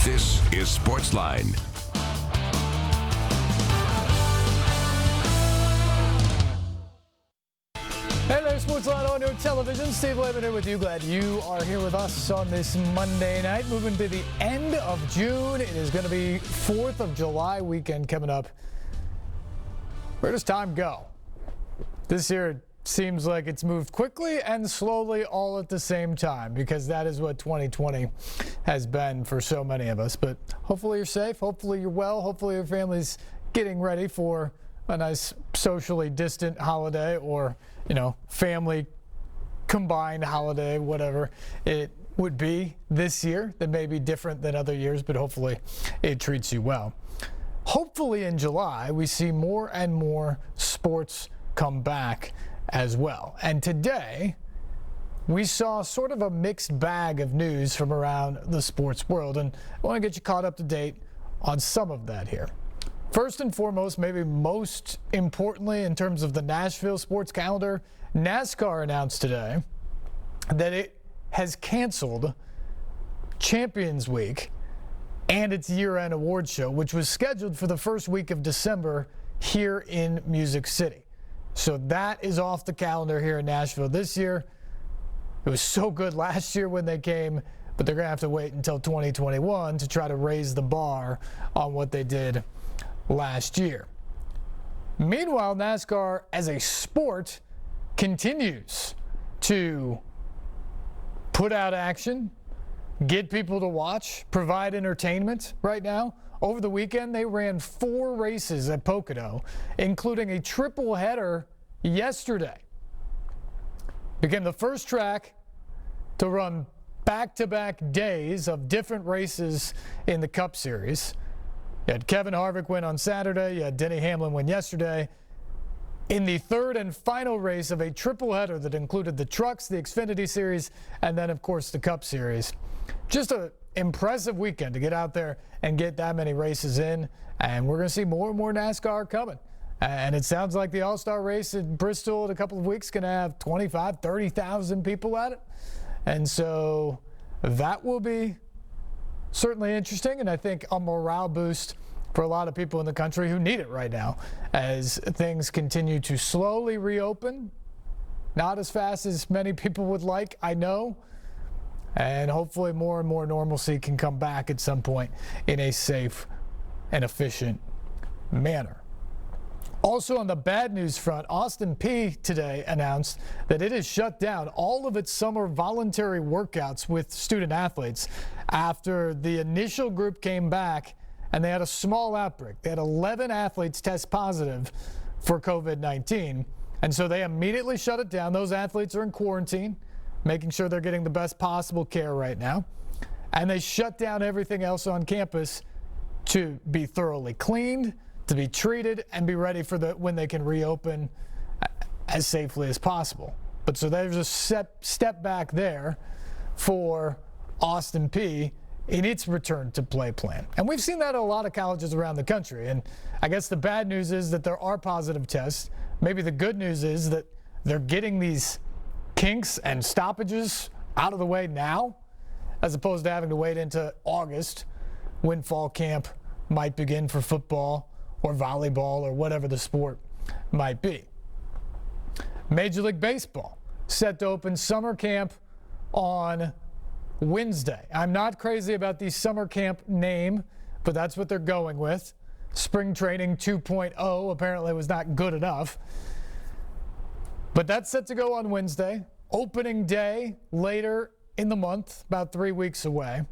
This is Sportsline. Hey there, Sportsline on your television. Steve Lehman here with you. Glad you are here with us on this Monday night. Moving to the end of June. It is going to be 4th of July weekend coming up. Where does time go? This year it seems like it's moved quickly and slowly all at the same time, because that is what 2020 has been for so many of us. But hopefully you're safe. Hopefully you're well. Hopefully your family's getting ready for a nice socially distant holiday, or family combined holiday, whatever it would be this year. That may be different than other years, but hopefully it treats you well. Hopefully in July we see more and more sports come back as well. And today we saw sort of a mixed bag of news from around the sports world, and I want to get you caught up to date on some of that here. First and foremost, maybe most importantly in terms of the Nashville sports calendar, NASCAR announced today that it has canceled Champions Week and its year-end awards show, which was scheduled for the first week of December here in Music City. So that is off the calendar here in Nashville this year. It was so good last year when they came, but they're going to have to wait until 2021 to try to raise the bar on what they did last year. Meanwhile, NASCAR as a sport continues to put out action, get people to watch, provide entertainment right now. Over the weekend, they ran 4 races at Pocono, including a triple header yesterday. Became the first track to run back-to-back days of different races in the Cup Series. You had Kevin Harvick win on Saturday. You had Denny Hamlin win yesterday. In the third and final race of a triple header that included the trucks, the Xfinity Series, and then, of course, the Cup Series. Just an impressive weekend to get out there and get that many races in. And we're going to see more and more NASCAR coming. And it sounds like the All-Star race in Bristol in a couple of weeks is going to have 25,000, 30,000 people at it. And so that will be certainly interesting, and I think a morale boost for a lot of people in the country who need it right now as things continue to slowly reopen. Not as fast as many people would like, I know. And hopefully more and more normalcy can come back at some point in a safe and efficient manner. Also on the bad news front, Austin Peay today announced that it has shut down all of its summer voluntary workouts with student athletes after the initial group came back and they had a small outbreak. They had 11 athletes test positive for COVID-19, and so they immediately shut it down. Those athletes are in quarantine, making sure they're getting the best possible care right now, and they shut down everything else on campus to be thoroughly cleaned, to be treated, and be ready for when they can reopen as safely as possible. But so there's a step back there for Austin Peay in its return to play plan. And we've seen that at a lot of colleges around the country. And I guess the bad news is that there are positive tests. Maybe the good news is that they're getting these kinks and stoppages out of the way now, as opposed to having to wait into August when fall camp might begin for football or volleyball or whatever the sport might be. Major League Baseball set to open summer camp on Wednesday. I'm not crazy about the summer camp name, but that's what they're going with. Spring Training 2.0 apparently was not good enough. But that's set to go on Wednesday. Opening day later in the month, about 3 weeks away.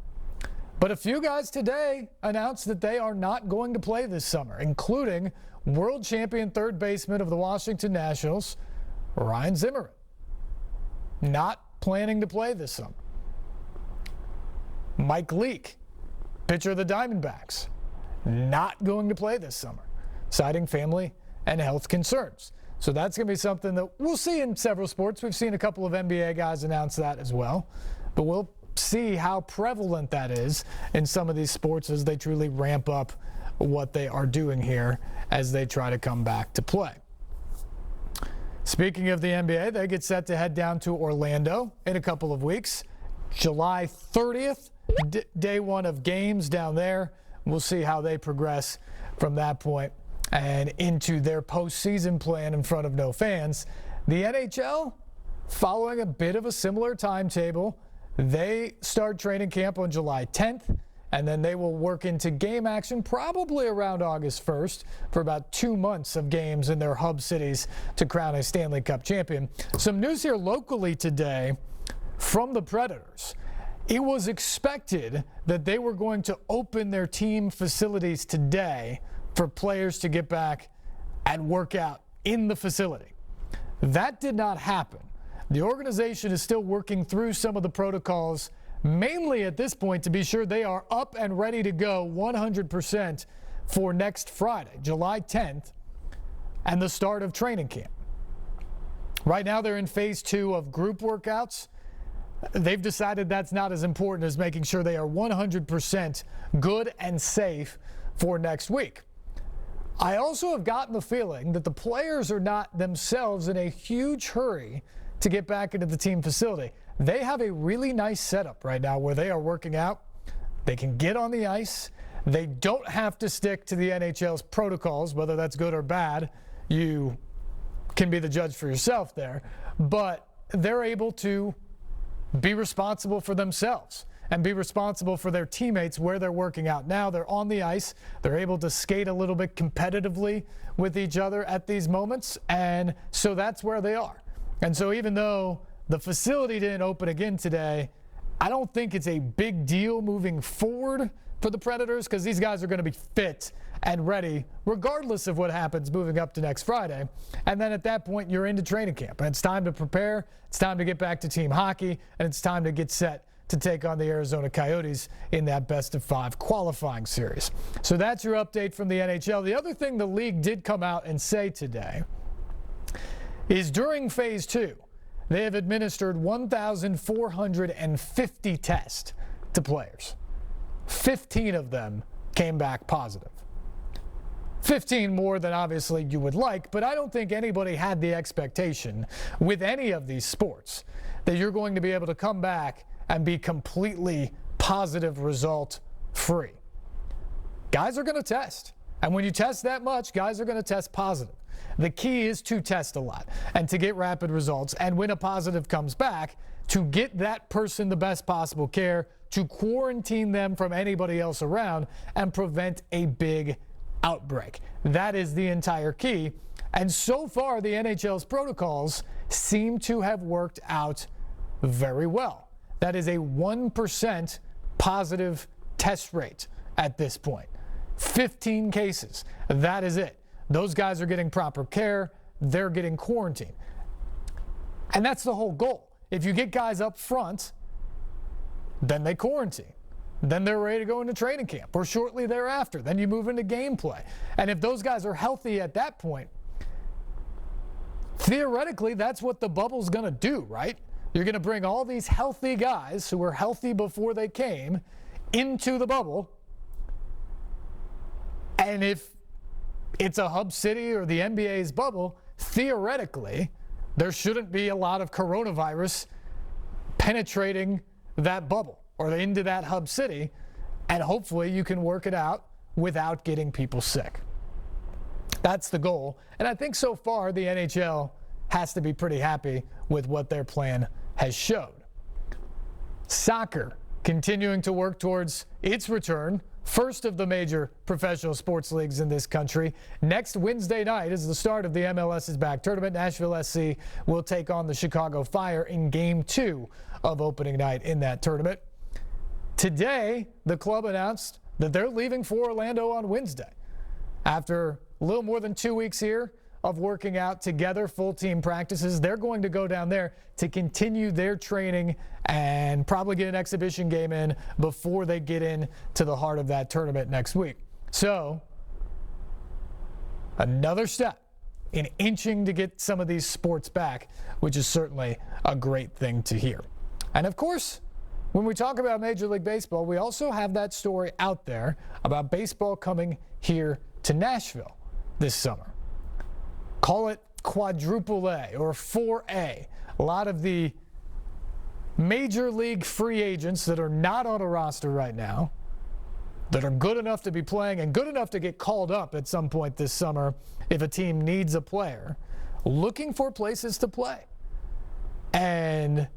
But a few guys today announced that they are not going to play this summer, including world champion third baseman of the Washington Nationals, Ryan Zimmerman. Not planning to play this summer. Mike Leake, pitcher of the Diamondbacks, not going to play this summer, citing family and health concerns. So that's going to be something that we'll see in several sports. We've seen a couple of NBA guys announce that as well. But we'll see how prevalent that is in some of these sports as they truly ramp up what they are doing here as they try to come back to play. Speaking of the NBA, they get set to head down to Orlando in a couple of weeks. July 30th day one of games down there. We'll see how they progress from that point and into their postseason plan in front of no fans. The NHL, following a bit of a similar timetable, they start training camp on July 10th, and then they will work into game action probably around August 1st for about 2 months of games in their hub cities to crown a Stanley Cup champion. Some news here locally today from the Predators. It was expected that they were going to open their team facilities today for players to get back and work out in the facility. That did not happen. The organization is still working through some of the protocols, mainly at this point to be sure they are up and ready to go 100% for next Friday, July 10th, and the start of training camp. Right now they're in phase 2 of group workouts. They've decided that's not as important as making sure they are 100% good and safe for next week. I also have gotten the feeling that the players are not themselves in a huge hurry to get back into the team facility. They have a really nice setup right now where they are working out. They can get on the ice. They don't have to stick to the NHL's protocols, whether that's good or bad. You can be the judge for yourself there. But they're able to be responsible for themselves and be responsible for their teammates where they're working out. Now they're on the ice. They're able to skate a little bit competitively with each other at these moments. And so that's where they are. And so even though the facility didn't open again today, I don't think it's a big deal moving forward for the Predators because these guys are going to be fit and ready regardless of what happens moving up to next Friday. And then at that point, you're into training camp. And it's time to prepare. It's time to get back to team hockey. And it's time to get set to take on the Arizona Coyotes in that best-of-5 qualifying series. So that's your update from the NHL. The other thing the league did come out and say today is during phase 2, they have administered 1,450 tests to players. 15 of them came back positive. 15 more than obviously you would like, but I don't think anybody had the expectation with any of these sports that you're going to be able to come back and be completely positive result free. Guys are going to test. And when you test that much, guys are going to test positive. The key is to test a lot and to get rapid results. And when a positive comes back, to get that person the best possible care, to quarantine them from anybody else around and prevent a big outbreak. That is the entire key. And so far, the NHL's protocols seem to have worked out very well. That is a 1% positive test rate at this point. 15 cases. That is it. Those guys are getting proper care. They're getting quarantined. And that's the whole goal. If you get guys up front, then they quarantine. Then they're ready to go into training camp or shortly thereafter. Then you move into gameplay. And if those guys are healthy at that point, theoretically, that's what the bubble's going to do, right? You're going to bring all these healthy guys who were healthy before they came into the bubble. And if it's a hub city or the NBA's bubble, theoretically, there shouldn't be a lot of coronavirus penetrating that bubble or into that hub city, and hopefully you can work it out without getting people sick. That's the goal, and I think so far the NHL has to be pretty happy with what their plan has showed. Soccer continuing to work towards its return, first of the major professional sports leagues in this country. Next Wednesday night is the start of the MLS's back tournament. Nashville SC will take on the Chicago Fire in Game 2 of opening night in that tournament. Today, the club announced that they're leaving for Orlando on Wednesday. After a little more than 2 weeks here of working out together, full team practices, they're going to go down there to continue their training and probably get an exhibition game in before they get in to the heart of that tournament next week. So, another step in inching to get some of these sports back, which is certainly a great thing to hear. And of course, when we talk about Major League Baseball, we also have that story out there about baseball coming here to Nashville this summer. Call it quadruple A or 4A. A lot of the major league free agents that are not on a roster right now, that are good enough to be playing and good enough to get called up at some point this summer if a team needs a player, looking for places to play. And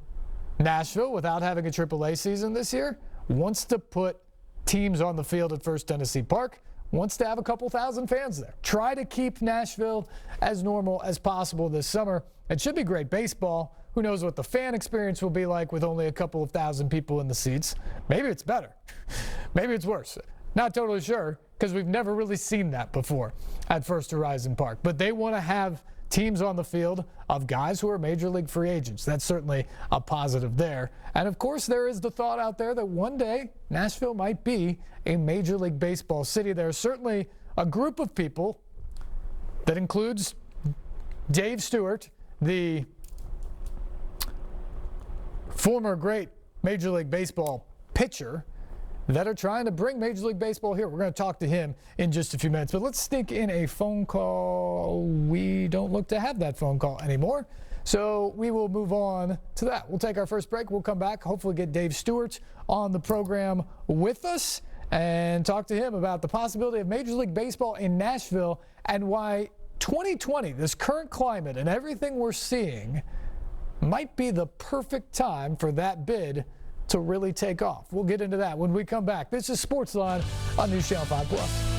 Nashville, without having a AAA season this year, wants to put teams on the field at First Tennessee Park, wants to have a couple thousand fans there. Try to keep Nashville as normal as possible this summer. It should be great baseball. Who knows what the fan experience will be like with only a couple of thousand people in the seats. Maybe it's better. Maybe it's worse. Not totally sure, because we've never really seen that before at First Horizon Park. But they want to have teams on the field of guys who are major league free agents. That's certainly a positive there. And of course, there is the thought out there that one day Nashville might be a Major League Baseball city. There's certainly a group of people that includes Dave Stewart, the former great Major League Baseball pitcher, that are trying to bring Major League Baseball here. We're going to talk to him in just a few minutes, but let's sneak in a phone call. We don't look to have that phone call anymore, so we will move on to that. We'll take our first break. We'll come back, hopefully get Dave Stewart on the program with us and talk to him about the possibility of Major League Baseball in Nashville and why 2020, this current climate and everything we're seeing, might be the perfect time for that bid to really take off. We'll get into that when we come back. This is Sportsline on NewsChannel 5+.